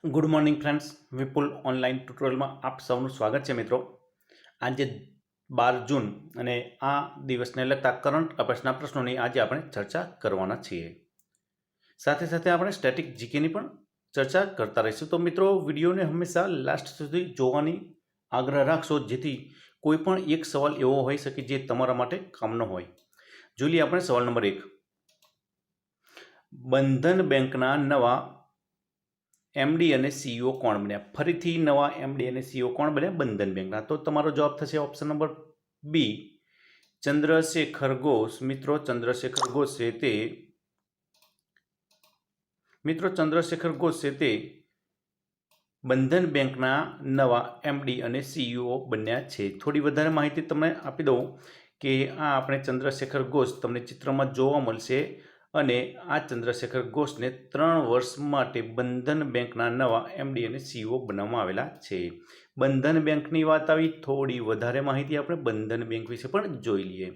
Good morning friends, વિપુલ online ટ્યુટોરિયલમાં આપ સૌનું સ્વાગત છે મિત્રો. આજે 12 જૂન અને આ દિવસને લગતા કરંટ અફેર્સના પ્રશ્નોની આજે આપણે ચર્ચા કરવાના છીએ. સાથે સાથે આપણે સ્ટેટિક જીકેની પણ ચર્ચા કરતા રહીશું. તો મિત્રો, વિડીયોને હંમેશા લાસ્ટ સુધી જોવાની આગ્રહ રાખશો, જેથી કોઈ પણ એક સવાલ એવો હોઈ શકે જે તમારા માટે કામનો હોય. જોઈ લઈએ આપણે સવાલ નંબર 1. બંધન બેંકના નવા એમડી અને સીઈઓ કોણ બન્યા? ફરીથી નવા એમડી અને સીઈઓ કોણ બન્યા બંધન બેંકના? તો તમારો જવાબ થશે ઓપ્શન નંબર બી, ચંદ્રશેખર ઘોષ. મિત્રો, ચંદ્રશેખર ઘોષ છે તે બંધન બેંકના નવા એમડી અને સીઈઓ બન્યા છે. થોડી વધારે માહિતી તમને આપી દઉં કે આ આપણે ચંદ્રશેખર ઘોષ તમને ચિત્રમાં જોવા મળશે અને આ ચંદ્રશેખર ઘોષને 3 વર્ષ માટે બંધન બેંકના નવા એમડી અને સીઈઓ બનાવવામાં આવેલા છે. બંધન બેંકની વાત આવી, થોડી વધારે માહિતી આપણે બંધન બેંક વિશે પણ જોઈ લઈએ.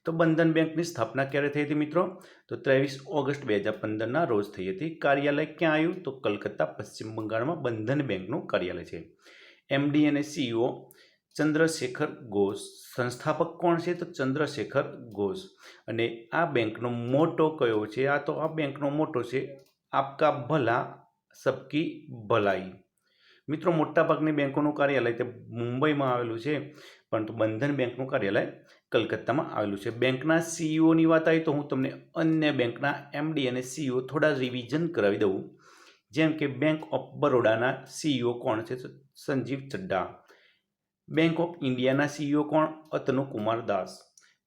તો બંધન બેંકની સ્થાપના ક્યારે થઈ હતી મિત્રો? તો 23 ઓગસ્ટ 2015ના રોજ થઈ હતી. કાર્યાલય ક્યાં આવ્યું? તો કલકત્તા, પશ્ચિમ બંગાળમાં બંધન બેંકનું કાર્યાલય છે. એમડી અને સીઈઓ ચંદ્રશેખર ઘોષ. સંસ્થાપક કોણ છે? તો ચંદ્રશેખર ઘોષ. અને આ બેંકનો મોટો કયો છે? આ બેંકનો મોટો છે, આપકા ભલા સબકી ભલાઈ. મિત્રો, મોટાભાગની બેંકોનું કાર્યાલય તે મુંબઈમાં આવેલું છે, પરંતુ બંધન બેંકનું કાર્યાલય કલકત્તામાં આવેલું છે. બેંકના સીઈઓની વાત આવી તો હું તમને અન્ય બેંકના એમડી અને સીઈઓ થોડા રિવિઝન કરાવી દઉં. જેમ કે બેંક ઓફ બરોડાના સીઈઓ કોણ છે? સંજીવ ચડ્ડા. બેંક ઓફ ઇન્ડિયાના સીઈઓ કોણ? અતનુ કુમાર દાસ.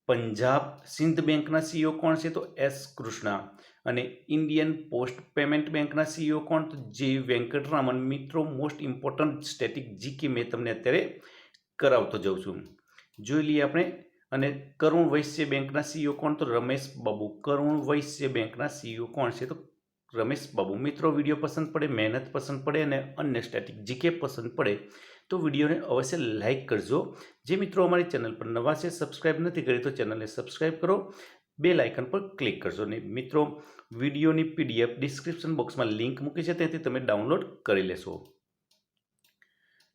પંજાબ સિંધ બેંકના સીઈઓ કોણ છે? તો એસ કૃષ્ણા. અને ઇન્ડિયન પોસ્ટ પેમેન્ટ બેંકના સીઈઓ કોણ? તો જે વેંકટરામન. મિત્રો, મોસ્ટ ઇમ્પોર્ટન્ટ સ્ટેટિક જીકે મેં તમને અત્યારે કરાવતો જાઉં છું. જોઈ લઈએ આપણે. અને કરુણ વૈશ્ય બેંકના સીઈઓ કોણ? તો રમેશ બાબુ. કરુણ વૈશ્ય બેંકના સીઈઓ કોણ છે? તો રમેશ બાબુ. મિત્રો, વિડીયો પસંદ પડે, મહેનત પસંદ પડે અને અન્ય સ્ટેટિક જીકે પસંદ પડે તો વિડીયોને અવશ્ય લાઇક કરજો. જે મિત્રો અમારી ચેનલ પર નવા છે, સબસ્ક્રાઇબ નથી કરી તો ચેનલને સબસ્ક્રાઇબ કરો, બેલ આઇકન પર ક્લિક કરજો. અને મિત્રો, વિડીયોની પીડીએફ ડિસ્ક્રિપ્શન બોક્સમાં લિંક મૂકી છે, તેથી તમે ડાઉનલોડ કરી લેશો.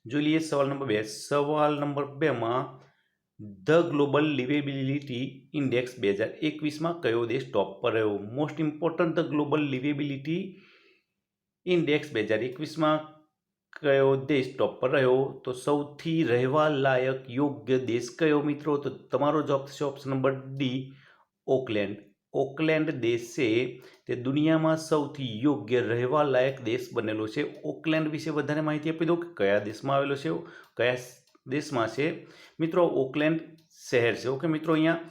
જોઈ લઈએ સવાલ નંબર 2. સવાલ નંબર 2માં ધ ગ્લોબલ લિવેબિલિટી ઇન્ડેક્સ 2021માં કયો દેશ ટોપ પર રહ્યો? Most important, the global liveability index 2021માં કયો દેશ ટોપ પર રહ્યો? તો સૌથી રહેવા લાયક યોગ્ય દેશ કયો મિત્રો? તો તમારો જવાબ થશે option number D, Oakland. Oakland દેશ છે તે દુનિયામાં સૌથી યોગ્ય રહેવા લાયક દેશ બનેલો છે. ઓકલેન્ડ વિશે વધારે માહિતી આપી દઉં કે કયા દેશમાં આવેલો છે, કયા દેશમાં છે. મિત્રો, ઓકલેન્ડ શહેર છે. ઓકે મિત્રો, અહીંયા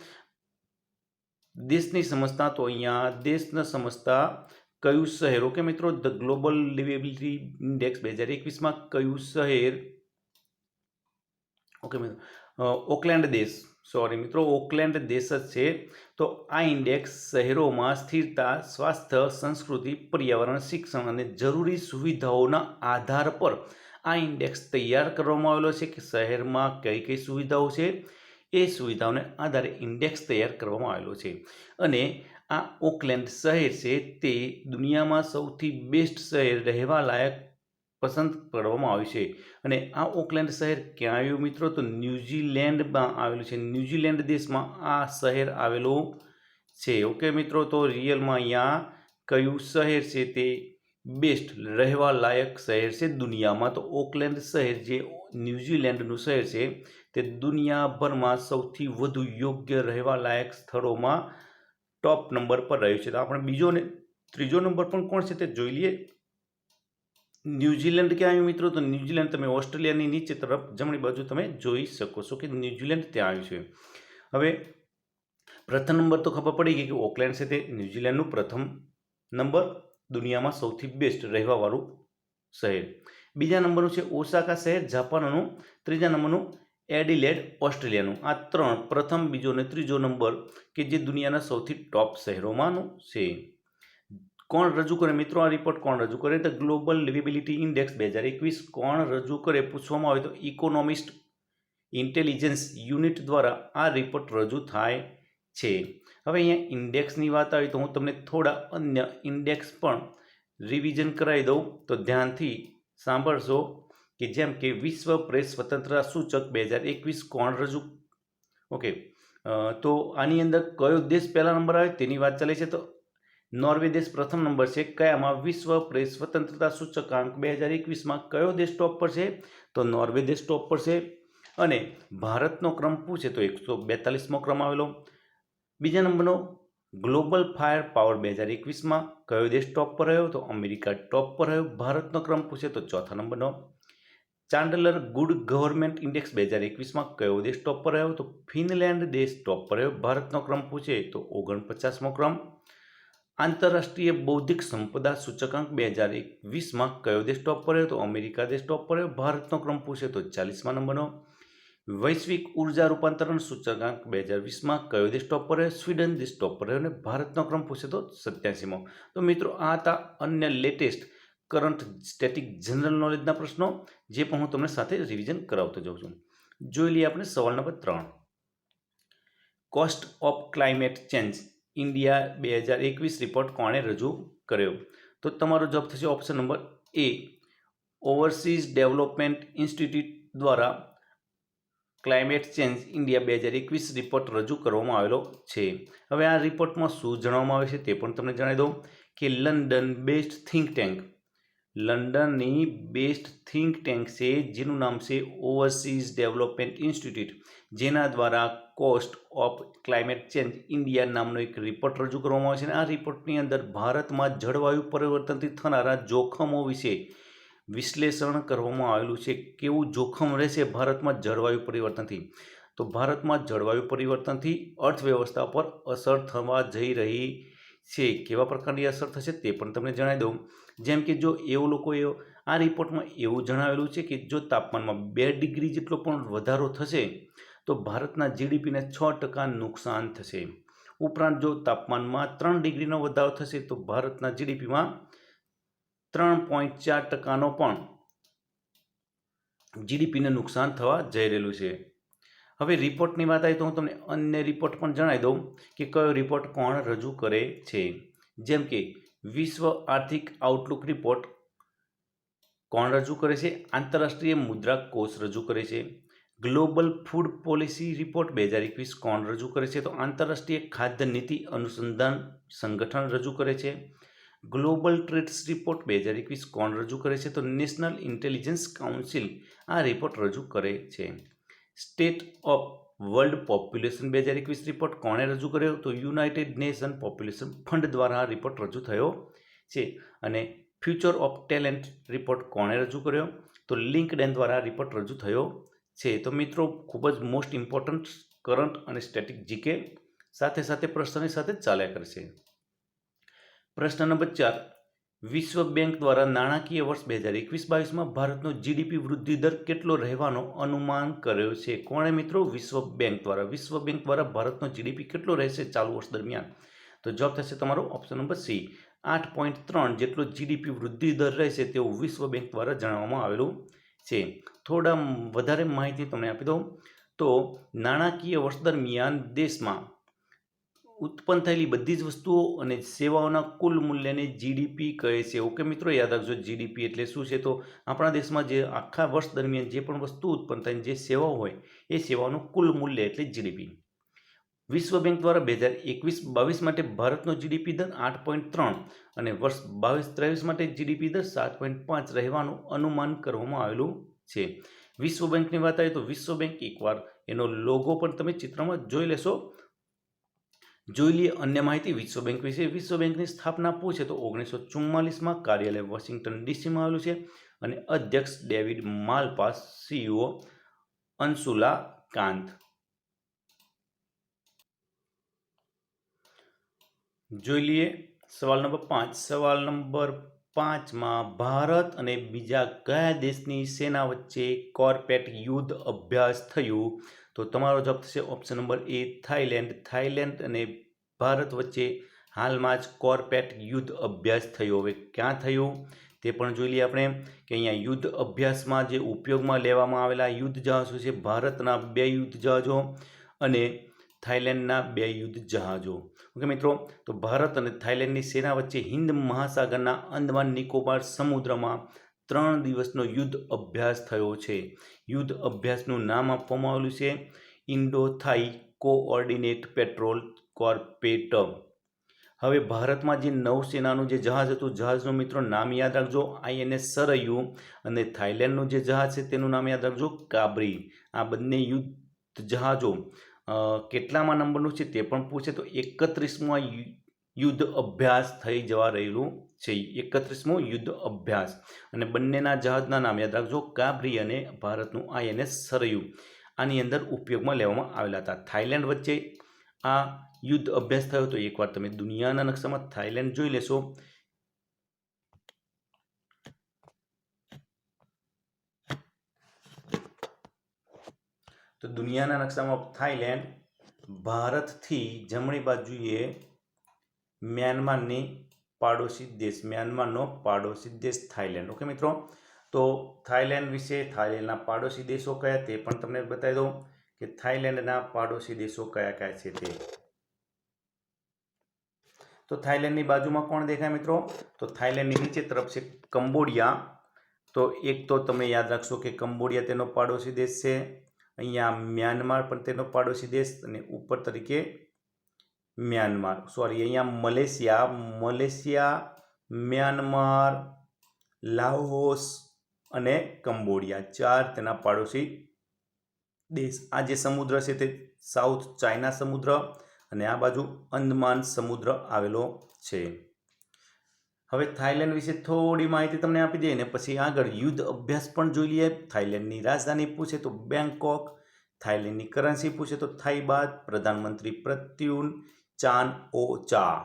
દેશની સમજતા તો અહીંયા દેશને સમજતા કયું શહેર? ઓકે મિત્રો, ધ ગ્લોબલ લિવેબિલિટી ઇન્ડેક્સ 2021માં કયું શહેર? ઓકે મિત્રો, ઓકલેન્ડ દેશ. સોરી મિત્રો, ઓકલેન્ડ દેશ જ છે. તો આ ઇન્ડેક્સ શહેરોમાં સ્થિરતા, સ્વાસ્થ્ય, સંસ્કૃતિ, પર્યાવરણ, શિક્ષણ અને જરૂરી સુવિધાઓના આધાર પર આ ઇન્ડેક્સ તૈયાર કરવામાં આવેલો છે કે શહેરમાં કઈ કઈ સુવિધાઓ છે એ સુવિધાઓને આધારે ઇન્ડેક્સ તૈયાર કરવામાં આવેલો છે. અને આ ઓકલેન્ડ શહેર છે તે દુનિયામાં સૌથી બેસ્ટ શહેર રહેવા લાયક પસંદ કરવામાં આવ્યું છે. અને આ ઓકલેન્ડ શહેર ક્યાં આવ્યું મિત્રો? તો ન્યૂઝીલેન્ડમાં આવેલું છે. ન્યૂઝીલેન્ડ દેશમાં આ શહેર આવેલું છે. ઓકે મિત્રો, તો રિયલમાં અહીંયા કયું શહેર છે તે બેસ્ટ રહેવા લાયક શહેર છે દુનિયામાં? તો ઓકલેન્ડ શહેર જે ન્યૂઝીલેન્ડનું શહેર છે તે દુનિયાભરમાં સૌથી વધુ યોગ્ય રહેવા લાયક સ્થળોમાં ટોપ નંબર પર રહ્યું છે. તો આપણે બીજો ને ત્રીજો નંબર પણ કોણ છે તે જોઈ લઈએ. ન્યૂઝીલેન્ડ ક્યાં આવ્યું મિત્રો? તો ન્યૂઝીલેન્ડ તમે ઓસ્ટ્રેલિયાની નીચે તરફ જમણી બાજુ તમે જોઈ શકો છો કે ન્યૂઝીલેન્ડ ત્યાં આવ્યું છે. હવે પ્રથમ નંબર તો ખબર પડી ગઈ કે ઓકલેન્ડ છે તે ન્યૂઝીલેન્ડનું પ્રથમ નંબર દુનિયામાં સૌથી બેસ્ટ રહેવાવાળું શહેર. બીજા નંબરનું છે ઓસાકા શહેર જાપાનનું. ત્રીજા નંબરનું એડિલેડ ઓસ્ટ્રેલિયાનું. આ ત્રણ પ્રથમ, બીજો અને ત્રીજો નંબર કે જે દુનિયાના સૌથી ટોપ શહેરોમાંનું છે. કોણ રજૂ કરે મિત્રો આ રિપોર્ટ? કોણ રજૂ કરે? ધ ગ્લોબલ લિવેબિલિટી ઇન્ડેક્સ 2021 કોણ રજૂ કરે પૂછવામાં આવે તો ઇકોનોમિસ્ટ ઇન્ટેલિજન્સ યુનિટ દ્વારા આ રિપોર્ટ રજૂ થાય છે. હવે અહીંયા ઇન્ડેક્સની વાત આવી તો હું તમને થોડા અન્ય ઇન્ડેક્સ પણ રિવિઝન કરાવી દઉં તો ધ્યાનથી સાંભળશો કે જેમ કે વિશ્વ પ્રેસ સ્વતંત્રતા સૂચક 2021 કોણ રજૂ ઓકે તો આની અંદર કયો દેશ પહેલા નંબર આવે તેની વાત ચાલે છે. તો નોર્વે દેશ પ્રથમ નંબર છે. કયામાં? વિશ્વ પ્રેસ સ્વતંત્રતા સૂચકાંક 2021માં કયો દેશ ટોપ પર છે? તો નોર્વે દેશ ટોપ પર છે. અને ભારતનો ક્રમ પૂછે તો 142મો ક્રમ આવેલો. બીજા નંબરનો ગ્લોબલ ફાયર પાવર 2021માં કયો દેશ ટોપ પર રહ્યો? તો અમેરિકા ટોપ પર રહ્યો. ભારતનો ક્રમ પૂછે તો ચોથા નંબરનો. ચાન્ડલર ગુડ ગવર્નમેન્ટ ઇન્ડેક્સ 2021માં કયો દેશ ટોપ પર રહ્યો? તો ફિનલેન્ડ દેશ ટોપ પર રહ્યો. ભારતનો ક્રમ પૂછે તો 49મો ક્રમ. આંતરરાષ્ટ્રીય બૌદ્ધિક સંપદા સૂચકાંક 2021માં કયો દેશ ટોપ પર રહ્યો? તો અમેરિકા દેશ ટોપ પર રહ્યો. ભારતનો ક્રમ પૂછે તો 40મા નંબરનો. વૈશ્વિક ઉર્જા રૂપાંતરણ સૂચકાંક 2020માં કયો દેશ ટોપ પર રહ્યો? સ્વીડન દેશ ટોપ પર રહ્યો. અને ભારતનો ક્રમ પૂછે તો 87મો. તો મિત્રો આ હતા અન્ય લેટેસ્ટ કરંટ સ્ટેટિક જનરલ નોલેજના પ્રશ્નો, જે પણ હું તમને સાથે રિવિઝન કરાવતો જાઉં છું. જોઈ લઈએ આપણે સવાલ number 3. Cost of climate change India 2021 report કોણે રજૂ કર્યો? તો તમારો જવાબ થશે ઓપ્શન નંબર એ, ઓવરસીઝ ડેવલપમેન્ટ ઇન્સ્ટિટ્યૂટ દ્વારા ક્લાઇમેટ ચેન્જ ઇન્ડિયા 2021 રિપોર્ટ રજૂ કરવામાં આવેલો છે. હવે આ રિપોર્ટમાં શું જણાવવામાં આવે છે તે પણ તમને જણાવી દઉં કે લંડનની બેસ્ટ થિંક ટેન્ક છે, જેનું નામ છે ઓવરસીઝ ડેવલપમેન્ટ ઇન્સ્ટિટ્યૂટ, જેના દ્વારા cost of climate change India નામનો એક રિપોર્ટ રજૂ કરવામાં આવે છે. અને આ રિપોર્ટની અંદર ભારતમાં જળવાયુ પરિવર્તનથી થનારા જોખમો વિશે વિશ્લેષણ કરવામાં આવેલું છે. કેવું જોખમ રહેશે ભારતમાં જળવાયુ પરિવર્તનથી? તો ભારતમાં જળવાયુ પરિવર્તનથી અર્થવ્યવસ્થા પર અસર થવા જઈ રહી છે. કેવા પ્રકારની અસર થશે તે પણ તમને જણાવી દઉં. જેમ કે જો એવું લોકોએ આ રિપોર્ટમાં એવું જણાવેલું છે કે જો તાપમાનમાં 2 ડિગ્રી જેટલો પણ વધારો થશે તો ભારતના જીડીપીને 6% નુકસાન થશે. ઉપરાંત જો તાપમાનમાં 3 ડિગ્રીનો વધારો થશે તો ભારતના જીડીપીમાં 3.4%નો પણ જીડીપીને નુકસાન થવા જઈ રહેલું છે. હવે રિપોર્ટની વાત આવી તો હું તમને અન્ય રિપોર્ટ પણ જણાવી દઉં કે કયો રિપોર્ટ કોણ રજૂ કરે છે. જેમ કે વિશ્વ આર્થિક આઉટલુક રિપોર્ટ કોણ રજૂ કરે છે? આંતરરાષ્ટ્રીય મુદ્રા કોષ રજૂ કરે છે. ગ્લોબલ ફૂડ પોલિસી રિપોર્ટ 2021 કોણ રજૂ કરે છે? તો આંતરરાષ્ટ્રીય ખાદ્ય નીતિ અનુસંધાન સંગઠન રજૂ કરે છે. ગ્લોબલ ટ્રેડ્સ રિપોર્ટ 2021 કોણ રજૂ કરે છે? તો નેશનલ ઇન્ટેલિજન્સ કાઉન્સિલ આ રિપોર્ટ રજૂ કરે છે. State of world population 2021 report કોણે રજૂ કર્યો? તો યુનાઇટેડ નેશન પોપ્યુલેશન ફંડ દ્વારા આ રિપોર્ટ રજૂ થયો છે. અને ફ્યુચર ઓફ ટેલેન્ટ રિપોર્ટ કોણે રજૂ કર્યો? તો લિંક્ડઇન દ્વારા રિપોર્ટ રજૂ થયો છે. તો મિત્રો ખૂબ જ મોસ્ટ ઇમ્પોર્ટન્ટ કરંટ અને સ્ટેટિક જીકે સાથે સાથે પ્રશ્નની સાથે ચાલ્યા કરશે. પ્રશ્ન નંબર 4. વિશ્વ બેંક દ્વારા નાણાકીય વર્ષ 2021-22માં ભારતનો જીડીપી વૃદ્ધિ દર કેટલો રહેવાનો અનુમાન કર્યો છે? કોણે મિત્રો? વિશ્વ બેંક દ્વારા ભારતનો જીડીપી કેટલો રહેશે ચાલુ વર્ષ દરમિયાન? તો જવાબ થશે તમારો ઓપ્શન નંબર સી, 8.3 જેટલો જીડીપી વૃદ્ધિ દર રહેશે તેવું વિશ્વ બેંક દ્વારા જણાવવામાં આવેલું છે. થોડા વધારે માહિતી તમને આપી દઉં તો નાણાકીય વર્ષ દરમિયાન દેશમાં ઉત્પન્ન થયેલી બધી જ વસ્તુઓ અને સેવાઓના કુલ મૂલ્યને જીડીપી કહે છે. ઓકે મિત્રો, યાદ રાખજો જીડીપી એટલે શું છે? તો આપણા દેશમાં જે આખા વર્ષ દરમિયાન જે પણ વસ્તુ ઉત્પન્ન થાય, જે સેવાઓ હોય, એ સેવાઓનું કુલ મૂલ્ય એટલે જીડીપી. વિશ્વ બેંક દ્વારા 2021-22 માટે ભારતનો જીડીપી દર 8.3 અને વર્ષ 22-23 માટે જીડીપી દર 7.5 રહેવાનું અનુમાન કરવામાં આવેલું છે. વિશ્વ બેંકની વાત આવે તો વિશ્વ બેંક, એકવાર એનો લોગો પણ તમે ચિત્રમાં જોઈ લેશો. જોઈ લઈએ અન્ય માહિતી વિશ્વ બેંક વિશે. વિશ્વ બેંકની સ્થાપના પૂછે તો 1944માં કાર્યાલય વોશિંગ્ટન ડીસીમાં આવેલું છે. અને અધ્યક્ષ ડેવિડ માલપાસ, સીઈઓ અંશુલા કાંત. જોઈ લઈએ સવાલ નંબર 5. સવાલ નંબર 5માં ભારત અને બીજા કયા દેશની સેના વચ્ચે કોર્પેટ યુદ્ધ અભ્યાસ થયું? તો તમારો જવાબ થશે ઓપ્શન નંબર એ, થાઈલેન્ડ અને ભારત વચ્ચે હાલમાં જ કોર્પેટ યુદ્ધ અભ્યાસ થયો. હવે ક્યાં થયું તે પણ જોઈ લઈએ આપણે કે અહીંયા યુદ્ધ અભ્યાસમાં જે ઉપયોગમાં લેવામાં આવેલા યુદ્ધ જહાજો છે, ભારતના 2 યુદ્ધ જહાજો અને થાઈલેન્ડના 2 યુદ્ધ જહાજો. ઓકે મિત્રો, તો ભારત અને થાઈલેન્ડની સેના વચ્ચે હિન્દ મહાસાગરના અંદમાન નિકોબાર સમુદ્રમાં 3 દિવસનો યુદ્ધ અભ્યાસ થયો છે. યુદ્ધ અભ્યાસનું નામ આપવામાં આવેલું છે ઇન્ડો થાઈ કોઓર્ડિનેટ પેટ્રોલ કોર્પેટ. હવે ભારતમાં જે નૌસેનાનું જે જહાજ હતું, જહાજનું મિત્રો નામ યાદ રાખજો INS સરયુ, અને થાઈલેન્ડનું જે જહાજ છે તેનું નામ યાદ રાખજો કાબરી. આ બંને યુદ્ધ જહાજો કેટલામાં નંબરનું છે તે પણ પૂછે તો 31મો યુદ્ધ અભ્યાસ થઈ જવા રહેલું છે. 31મો યુદ્ધ અભ્યાસ, અને બંનેના જહાજના નામ યાદ રાખજો કાબરી અને ભારતનું INS સરયુ. આની અંદર ઉપયોગમાં લેવામાં આવેલા હતા. થાઈલેન્ડ વચ્ચે આ યુદ્ધ અભ્યાસ થયો તો એકવાર તમે દુનિયાના નકશામાં થાઈલેન્ડ જોઈ લેશો. તો દુનિયાના નકશામાં થાઈલેન્ડ ભારતથી જમણી બાજુએ મ્યાનમારની પાડોશી દેશ, મ્યાનમારનો પાડોશી દેશ થાઈલેન્ડ. ઓકે મિત્રો, તો થાઈલેન્ડ વિશે, થાઈલેન્ડના પાડોશી દેશો કયા તે પણ તમને બતાવી દઉં કે થાઈલેન્ડના પાડોશી દેશો કયા કયા છે તે. તો થાઈલેન્ડની બાજુમાં કોણ દેખાય મિત્રો? તો થાઈલેન્ડની નીચે તરફ છે કંબોડિયા. તો એક તો તમે યાદ રાખશો કે કંબોડિયા તેનો પાડોશી દેશ છે. અહીંયા મ્યાનમાર પણ તેનો પાડોશી દેશ, અને ઉપર તરીકે મ્યાનમાર, સોરી અહીંયા મલેશિયા, મ્યાનમાર, લાઓસ અને કંબોડિયા, 4 તેના પાડોશી દેશ. આ જે સમુદ્ર છે તે સાઉથ ચાઇના સમુદ્ર, અને આ બાજુ અંદમાન સમુદ્ર આવેલો છે. હવે થાઈલેન્ડ વિશે થોડી માહિતી તમને આપી દઈએ ને પછી આગળ યુદ્ધ અભ્યાસ પણ જોઈ લઈએ. થાઈલેન્ડની રાજધાની પૂછે તો બેંકોક, થાઈલેન્ડની કરન્સી પૂછે તો થાઈ બાત, પ્રધાનમંત્રી પ્રત્યુન ચાન ઓ ચા.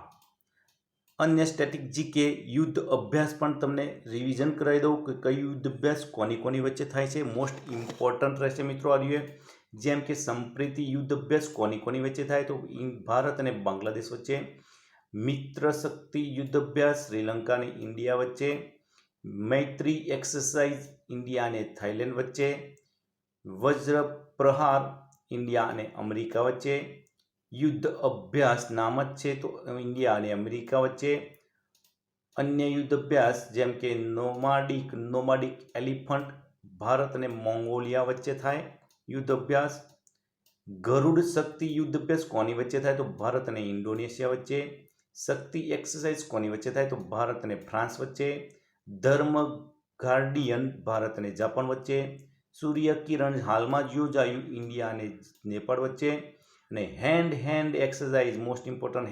અન્ય સ્ટેટિક જીકે યુદ્ધ અભ્યાસ પણ તમને રિવિઝન કરાવી દઉં કે કઈ યુદ્ધ અભ્યાસ કોની વચ્ચે થાય છે. મોસ્ટ ઇમ્પોર્ટન્ટ રહેશે મિત્રો આ રહ્યું. જેમ કે સંપ્રીતિ યુદ્ધ અભ્યાસ કોની વચ્ચે થાય તો ભારત અને બાંગ્લાદેશ વચ્ચે. મિત્ર શક્તિ યુદ્ધ અભ્યાસ શ્રીલંકા અને ઇન્ડિયા વચ્ચે. મૈત્રી એક્સરસાઇઝ ઇન્ડિયા અને થાઈલેન્ડ વચ્ચે. વજ્ર પ્રહાર ઇન્ડિયા અને અમેરિકા વચ્ચે. યુદ્ધ અભ્યાસ નામ જ છે તો ઇન્ડિયા અને અમેરિકા વચ્ચે. અન્ય યુદ્ધ અભ્યાસ જેમ કે નોમાડિક એલિફન્ટ ભારત અને મોંગોલિયા વચ્ચે થાય યુદ્ધ અભ્યાસ. ગરુડ શક્તિ યુદ્ધ અભ્યાસ કોની વચ્ચે થાય તો ભારત અને ઇન્ડોનેશિયા વચ્ચે. શક્તિ એક્સરસાઇઝ કોની વચ્ચે થાય તો ભારત અને ફ્રાન્સ વચ્ચે. ધર્મ ગાર્ડિયન ભારત અને જાપાન વચ્ચે. સૂર્ય કિરણ હાલમાં જ યોજાયું ઇન્ડિયા અને નેપાળ વચ્ચે. અને hand exercise, most important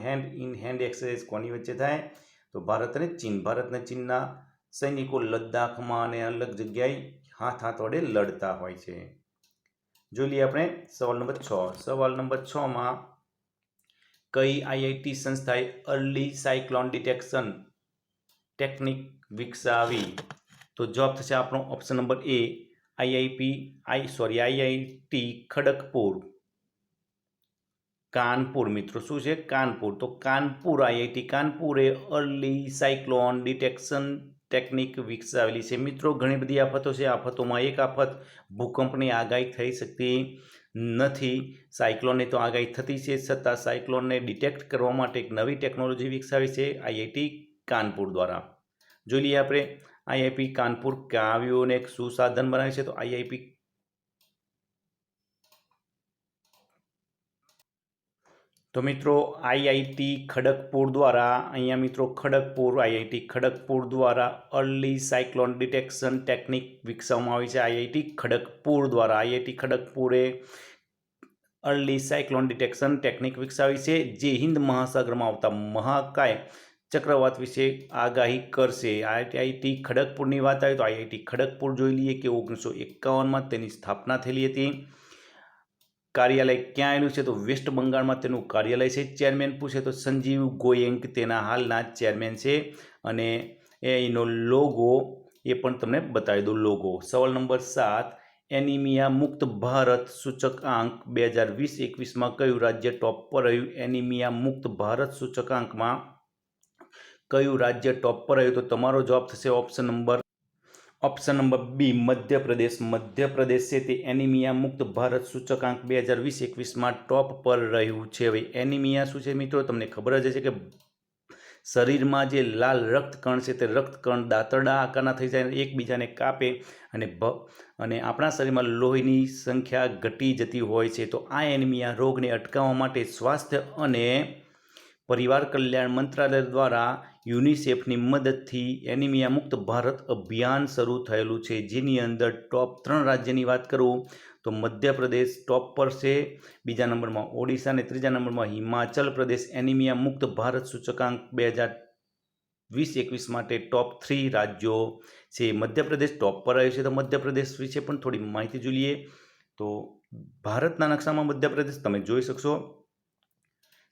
hand exercise કોની વચ્ચે થાય તો ભારત અને ચીન. ભારત અને ચીનના સૈનિકો લદ્દાખમાં અને અલગ જગ્યાએ હાથ વડે લડતા હોય છે. જોઈ લઈએ આપણે સવાલ નંબર 6. સવાલ નંબર 6માં કઈ IIT સંસ્થાએ અર્લી સાયક્લોન ડિટેક્શન ટેકનિક વિકસાવી? તો જવાબ થશે આપણો option number A, IIT Kharagpur, Kanpur. મિત્રો શું છે? કાનપુર. તો કાનપુર, IIT કાનપુરે અર્લી સાયક્લોન ડિટેક્શન ટેકનિક વિકસાવેલી છે. મિત્રો ઘણી બધી આફતો છે. આફતોમાં એક આફત ભૂકંપની આગાહી થઈ શકતી નથી. સાયક્લોનની તો આગાહી થતી છે, છતાં સાયક્લોનને ડિટેક્ટ કરવા માટે એક નવી ટેકનોલોજી વિકસાવી છે IIT કાનપુર દ્વારા. જોઈ લઈએ આપણે IIT કાનપુર ક્યાં આવ્યું અને શું સાધન બનાવ્યું છે. તો મિત્રો IIT ખડગપુર દ્વારા, અહીંયા મિત્રો ખડગપુર, IIT ખડગપુર દ્વારા અર્લી સાયક્લોન ડિટેક્શન ટેકનિક વિકસાવવામાં આવી છે. IIT ખડગપુર દ્વારા. IIT ખડગપુરે અર્લી સાયક્લોન ડિટેક્શન ટેકનિક વિકસાવી છે, જે હિન્દ મહાસાગરમાં આવતા મહાકાય ચક્રવાત વિશે આગાહી કરશે. IIT ખડગપુરની વાત આવી તો IIT ખડગપુર જોઈ લઈએ કે 1951માં તેની સ્થાપના થયેલી હતી. કાર્યાલય ક્યાં આવેલું છે તો વેસ્ટ બંગાળમાં તેનું કાર્યાલય છે. ચેરમેન પૂછે તો સંજીવ ગોયંક તેના હાલના ચેરમેન છે. અને એનો લોગો એ પણ તમને બતાવી દઉં લોગો. સવાલ નંબર 7, એનિમિયા મુક્ત ભારત સૂચકાંક 2020-21માં કયું રાજ્ય ટોપ પર રહ્યું? એનિમિયા મુક્ત ભારત સૂચકાંકમાં કયું રાજ્ય ટોપ પર રહ્યું? તો તમારો જવાબ થશે option number B, Madhya Pradesh. Madhya Pradesh છે તે એનિમિયા મુક્ત ભારત સૂચકાંક 2020-21માં ટોપ પર રહ્યું છે. હવે એનિમિયા શું છે મિત્રો? તમને ખબર જ હશે કે શરીરમાં જે લાલ રક્તકણ છે તે રક્તકણ દાંતરડા આકારના થઈ જાય, એકબીજાને કાપે અને આપણા શરીરમાં લોહીની સંખ્યા ઘટી જતી હોય છે. તો આ એનિમિયા રોગને અટકાવવા માટે સ્વાસ્થ્ય અને પરિવાર કલ્યાણ મંત્રાલય દ્વારા યુનિસેફની મદદથી એનિમિયા મુક્ત ભારત અભિયાન શરૂ થયેલું છે, જેની અંદર ટોપ 3 રાજ્યની વાત કરું તો મધ્યપ્રદેશ ટોપ પર છે, બીજા નંબરમાં ઓડિશા અને ત્રીજા નંબરમાં હિમાચલ પ્રદેશ એનિમિયા મુક્ત ભારત સૂચકાંક 2020-21 માટે ટોપ 3 રાજ્યો છે. મધ્યપ્રદેશ ટોપ પર આવ્યું છે. તો મધ્યપ્રદેશ વિશે પણ થોડી માહિતી જોઈએ. તો ભારતના નકશામાં મધ્યપ્રદેશ તમે જોઈ શકશો.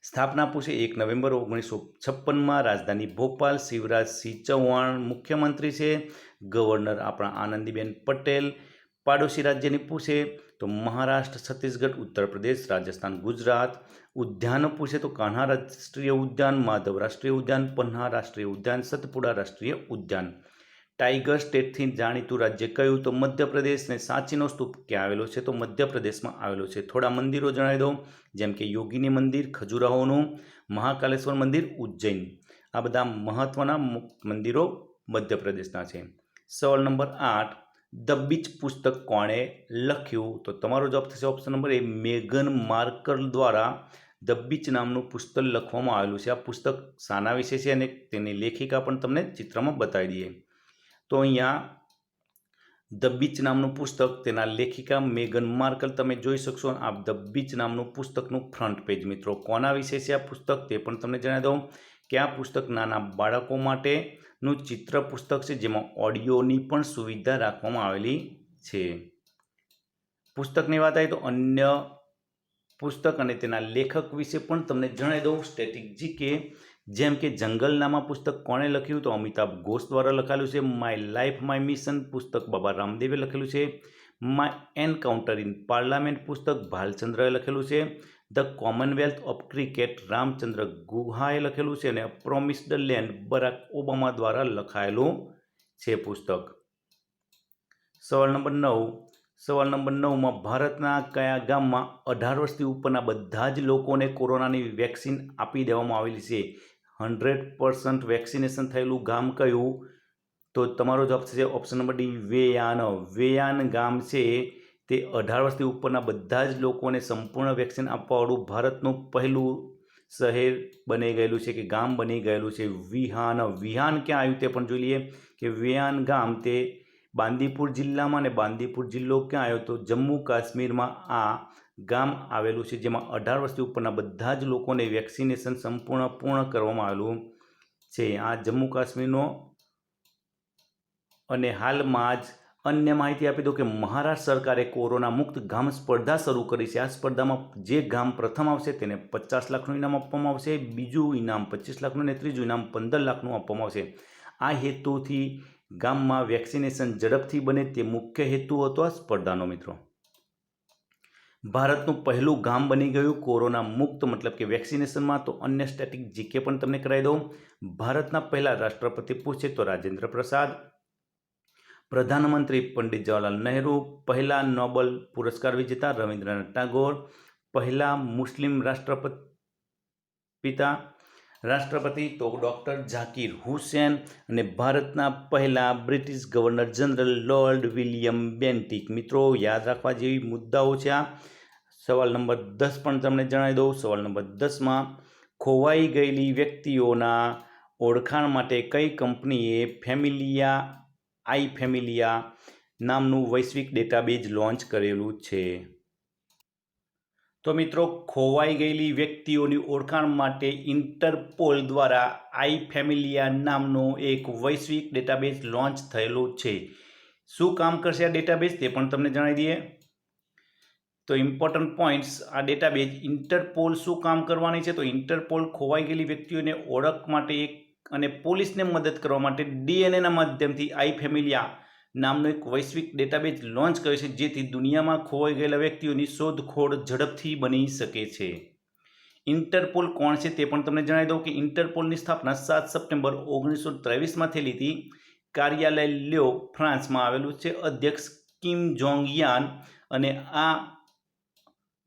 સ્થાપના પૂછે 1 નવેમ્બર 1956માં, રાજધાની ભોપાલ, શિવરાજસિંહ ચૌહાણ મુખ્યમંત્રી છે, ગવર્નર આપણા આનંદીબેન પટેલ. પાડોશી રાજ્યની પૂછે તો મહારાષ્ટ્ર, છત્તીસગઢ, ઉત્તર પ્રદેશ, રાજસ્થાન, ગુજરાત. ઉદ્યાન પૂછે તો કાન્હા રાષ્ટ્રીય ઉદ્યાન, માધવ રાષ્ટ્રીય ઉદ્યાન, પન્ના રાષ્ટ્રીય ઉદ્યાન, સતપુડા રાષ્ટ્રીય ઉદ્યાન. ટાઈગર સ્ટેટથી જાણીતું રાજ્ય કયું તો મધ્યપ્રદેશ. ને સાંચીનો સ્તૂપ ક્યાં આવેલો છે તો મધ્યપ્રદેશમાં આવેલો છે. થોડા મંદિરો જણાવી દઉં, જેમ કે યોગીની મંદિર ખજુરાહોનું, મહાકાલેશ્વર મંદિર ઉજ્જૈન. આ બધા મહત્વના મંદિરો મધ્યપ્રદેશના છે. સવાલ નંબર 8, ધ બીચ પુસ્તક કોણે લખ્યું તો તમારો જવાબ થશે ઓપ્શન નંબર એ, મેગન માર્કલ દ્વારા ધ બીચ નામનું પુસ્તક લખવામાં આવેલું છે. આ પુસ્તક શાના વિશે છે અને તેની લેખિકા પણ તમને ચિત્રમાં બતાવી દઈએ. તો અહીંયા ધ બીચ નામનું પુસ્તક, તેના લેખિકા મેગન માર્કલ તમે જોઈ શકશો. આ ધ બીચ નામનું પુસ્તકનું ફ્રન્ટ પેજ. મિત્રો કોના વિશે છે આ પુસ્તક તે પણ તમને જણાવી દઉં કે આ પુસ્તક નાના બાળકો માટેનું ચિત્ર પુસ્તક છે, જેમાં ઓડિયોની પણ સુવિધા રાખવામાં આવેલી છે. પુસ્તકની વાત આવી તો અન્ય પુસ્તક અને તેના લેખક વિશે પણ તમને જણાવી દઉં. સ્ટેટિક જીકે, જેમ કે જંગલનામા પુસ્તક કોણે લખ્યું તો અમિતાભ ઘોષ દ્વારા લખાયેલું છે. માય લાઈફ માય મિશન પુસ્તક બાબા રામદેવે લખેલું છે. માય એન્કાઉન્ટર ઇન પાર્લામેન્ટ પુસ્તક ભાલચંદ્રએ લખેલું છે. The commonwealth of cricket Ramachandra ગુહાએ લખેલું છે. અને પ્રોમિસ્ડ લેન્ડ બરાક ઓબામા દ્વારા લખાયેલું છે પુસ્તક. સવાલ નંબર 9માં ભારતના કયા ગામમાં 18 વર્ષથી ઉપરના બધા જ લોકોને કોરોનાની વેક્સિન આપી દેવામાં આવેલી છે? 100% વેક્સિનેશન થયેલું ગામ કયું તો તમારો જવાબ થશે ઓપ્શન નંબર ડી, વેયાન. વેયાન ગામ છે તે 18 વર્ષથી ઉપરના બધા જ લોકોને સંપૂર્ણ વેક્સિન આપવાવાળું ભારતનું પહેલું શહેર બની ગયેલું છે કે ગામ બની ગયેલું છે. વિહાન ક્યાં આવ્યું તે પણ જોઈ લઈએ કે વેયાન ગામ તે બાંદીપુર જિલ્લામાં, અને બાંદીપુર જિલ્લો ક્યાં આવ્યો તો જમ્મુ કાશ્મીરમાં આ ગામ આવેલું છે, જેમાં 18 વર્ષથી ઉપરના બધા જ લોકોને વેક્સિનેશન પૂર્ણ કરવામાં આવેલું છે. આ જમ્મુ કાશ્મીરનો. અને હાલમાં જ અન્ય માહિતી આપી દો કે મહારાષ્ટ્ર સરકારે કોરોના મુક્ત ગામ સ્પર્ધા શરૂ કરી છે. આ સ્પર્ધામાં જે ગામ પ્રથમ આવશે તેને 50 લાખનું ઇનામ આપવામાં આવશે, બીજું ઇનામ 25 લાખનું અને ત્રીજું ઇનામ 15 લાખનું આપવામાં આવશે. આ હેતુથી ગામમાં વેક્સિનેશન ઝડપથી બને તે મુખ્ય હેતુ હતો આ સ્પર્ધાનો. મિત્રો ભારતનું પહેલું ગામ બની ગયું કોરોના મુક્ત મતલબ કે વેક્સિનેશનમાં. તો અન્ય સ્ટેટિક જીકે પણ તમને કરાવી દઉં. ભારતના પહેલા રાષ્ટ્રપતિ પૂછે તો રાજેન્દ્ર પ્રસાદ. પ્રધાનમંત્રી પંડિત જવાહરલાલ નહેરુ. પહેલા નોબેલ પુરસ્કાર વિજેતા રવિન્દ્રનાથ ટાગોર. પહેલા મુસ્લિમ રાષ્ટ્રપતિ તો ડૉક્ટર ઝાકિર હુસેન. અને ભારતના પહેલા British governor general lord William Bentinck. મિત્રો યાદ રાખવા જેવી મુદ્દાઓ છે આ. સવાલ નંબર 10 પણ તમને જણાવી દઉં. સવાલ નંબર 10માં ખોવાઈ ગયેલી વ્યક્તિઓના ઓળખાણ માટે કઈ કંપનીએ ફેમિલિયા નામનું વૈશ્વિક ડેટાબેઝ લોન્ચ કરેલું છે? તો મિત્રો ખોવાઈ ગયેલી વ્યક્તિઓની ઓળખાણ માટે ઇન્ટરપોલ દ્વારા આઈફેમિલિયા નામનો એક વૈશ્વિક ડેટાબેઝ લોન્ચ થયેલું છે. શું કામ કરશે આ ડેટાબેઝ તે પણ તમને જણાવી દઈએ. તો ઇમ્પોર્ટન્ટ પોઈન્ટ્સ, આ ડેટાબેઝ ઇન્ટરપોલ શું કામ કરવાની છે તો ઇન્ટરપોલ ખોવાઈ ગયેલી વ્યક્તિઓને ઓળખ માટે અને પોલીસને મદદ કરવા માટે ડીએનએના માધ્યમથી આઈફેમિલિયા નામનો એક વૈશ્વિક ડેટાબેઝ લોન્ચ કર્યો છે, જેથી દુનિયામાં ખોવાઈ ગયેલા વ્યક્તિઓની શોધખોળ ઝડપથી બની શકે છે. ઇન્ટરપોલ કોણ છે તે પણ તમને જણાવી દઉં કે ઇન્ટરપોલની સ્થાપના 7 સપ્ટેમ્બર 1923માં થયેલી હતી. કાર્યાલય લ્યો ફ્રાન્સમાં આવેલું છે. અધ્યક્ષ કિમ જોંગ યાન. અને આ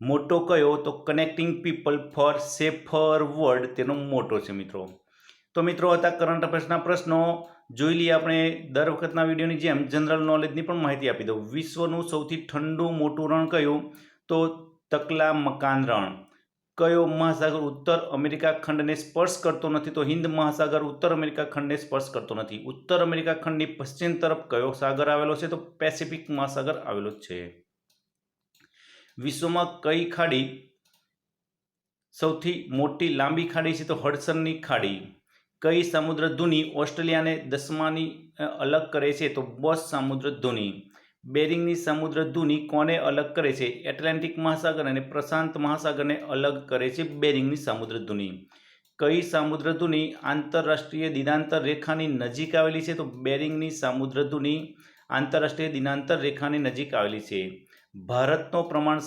મોટો કયો તો connecting people four safer world તેનો મોટો છે. મિત્રો તો મિત્રો હતા કરંટ અફેર્સના પ્રશ્નો. જોઈ લઈએ આપણે દર વખતના વિડીયોની જેમ જનરલ નોલેજની પણ માહિતી આપી દઉં. વિશ્વનું સૌથી ઠંડુ મોટું રણ કયું? તો તકલા મકાન રણ. કયો મહાસાગર ઉત્તર અમેરિકા ખંડને સ્પર્શ કરતો નથી? તો હિન્દ મહાસાગર ઉત્તર અમેરિકા ખંડને સ્પર્શ કરતો નથી. ઉત્તર અમેરિકા ખંડની પશ્ચિમ તરફ કયો સાગર આવેલો છે? તો પેસિફિક મહાસાગર આવેલો છે. વિશ્વમાં કઈ ખાડી સૌથી મોટી લાંબી ખાડી છે? તો હડસનની ખાડી. કઈ સામુદ્ર ધુની ઓસ્ટ્રેલિયાને દસમાની અલગ કરે છે? તો બોસ સામુદ્ર ધુની. બેરિંગની સમુદ્ર ધુની કોને અલગ કરે છે? એટલાન્ટિક મહાસાગર અને પ્રશાંત મહાસાગરને અલગ કરે છે બેરિંગની સમુદ્ર ધુની. કઈ સામુદ્ર ધુની આંતરરાષ્ટ્રીય દિનાંતર રેખાની નજીક આવેલી છે? તો બેરિંગની સમુદ્ર ધુની આંતરરાષ્ટ્રીય દિનાંતર રેખાની નજીક આવેલી છે. ભારતનો પ્રમાણ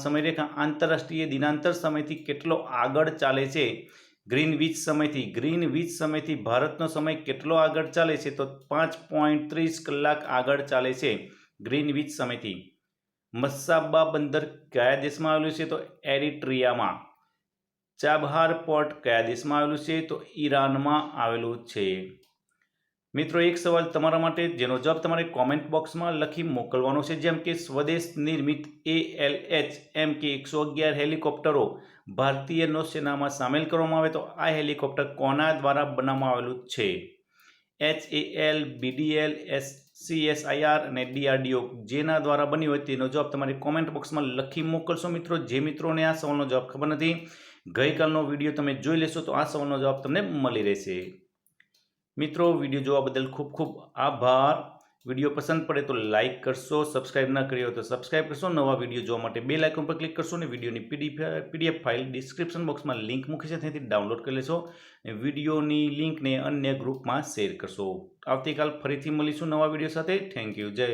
સમય રેખા આંતરરાષ્ટ્રીય દિનાંતર સમયથી કેટલો આગળ ચાલે છે? ગ્રીનવિચ સમયથી ભારતનો સમય કેટલો આગળ ચાલે છે? તો 5.30 કલાક આગળ ચાલે છે ગ્રીનવિચ સમયથી. મસ્સાબા બંદર કયા દેશમાં આવેલું છે? તો એરિટ્રિયામાં. ચાબહાર પોર્ટ કયા દેશમાં આવેલું છે? તો ઈરાનમાં આવેલું છે. મિત્રો એક સવાલ તમારા માટે જેનો જવાબ તમારે કોમેન્ટ બોક્સમાં લખી મોકલવાનો છે. જેમ કે સ્વદેશ નિર્મિત ALH-MK-111 હેલિકોપ્ટરો ભારતીય નૌસેનામાં સામેલ કરવામાં આવે તો આ હેલિકોપ્ટર કોના દ્વારા બનાવવામાં આવેલું છે? HAL, BDL, CSIR અને DRDO જેના દ્વારા બની હોય તેનો જવાબ તમારે કોમેન્ટ બોક્સમાં લખી મોકલશો. મિત્રો જે મિત્રોને આ સવાલનો જવાબ ખબર નથી, ગઈકાલનો વિડીયો તમે જોઈ લેશો તો આ સવાલનો જવાબ તમને મળી રહેશે. મિત્રો વિડીયો જોવા બદલ ખૂબ ખૂબ આભાર. વિડીયો પસંદ પડે તો લાઇક કરશો, સબસ્ક્રાઇબ ના કરી હોય તો સબસ્ક્રાઇબ કરશો. નવા વિડીયો જોવા માટે બેલ આઇકોન પર ક્લિક કરશો અને વિડીયોની PDF ફાઇલ ડિસ્ક્રિપ્શન બોક્સમાં લિંક મૂકી છે ત્યાંથી ડાઉનલોડ કરી લેશો. વિડીયોની લિંકને અન્ય ગ્રુપમાં શેર કરશો. આવતીકાલ ફરીથી મળીશું નવા વિડીયો સાથે. Thank you. જય